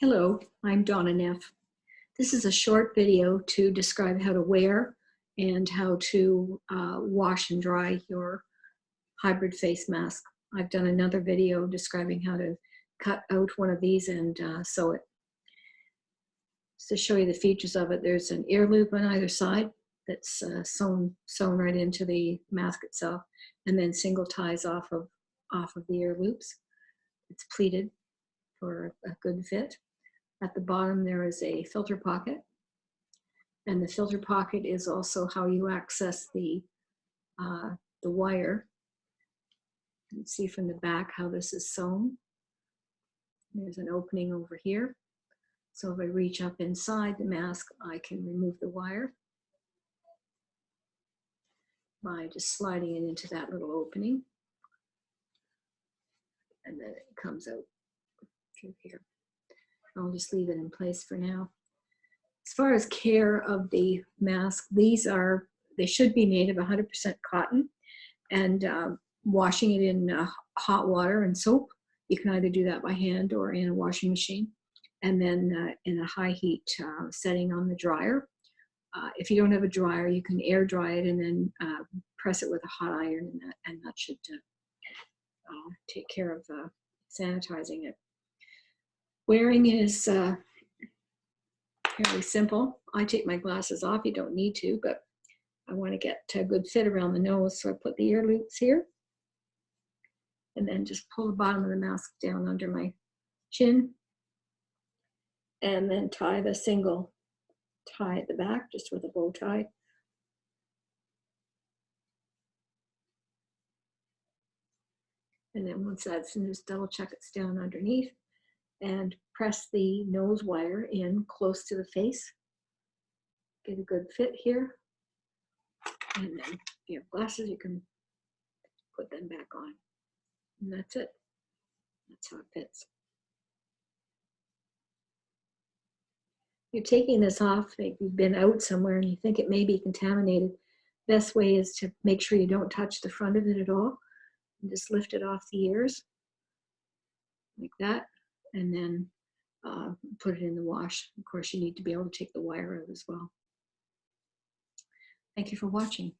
Hello, I'm Donna Neff. This is a short video to describe how to wear and how to wash and dry your hybrid face mask. I've done another video describing how to cut out one of these and sew it. Just to show you the features of it, there's an ear loop on either side that's sewn right into the mask itself, and then single ties off of the ear loops. It's pleated for a good fit. At the bottom, there is a filter pocket, and the filter pocket is also how you access the wire. You can see from the back how this is sewn. There's an opening over here. So if I reach up inside the mask, I can remove the wire by just sliding it into that little opening. And then it comes out through here. I'll just leave it in place for now. As far as care of the mask, they should be made of 100% cotton, and washing it in hot water and soap. You can either do that by hand or in a washing machine, and then in a high heat setting on the dryer. If you don't have a dryer, you can air dry it and then press it with a hot iron, and that should take care of sanitizing it. Wearing is fairly simple. I take my glasses off. You don't need to, but I want to get a good fit around the nose, so I put the ear loops here, and then just pull the bottom of the mask down under my chin, and then tie the single tie at the back, just with a bow tie. And then once that's in, just double check it's down underneath, and press the nose wire in close to the face. Get a good fit here. And then if you have glasses, you can put them back on. And that's it. That's how it fits. You're taking this off, like you've been out somewhere and you think it may be contaminated. Best way is to make sure you don't touch the front of it at all. And just lift it off the ears like that, and then put it in the wash. Of course, you need to be able to take the wire out as well. Thank you for watching.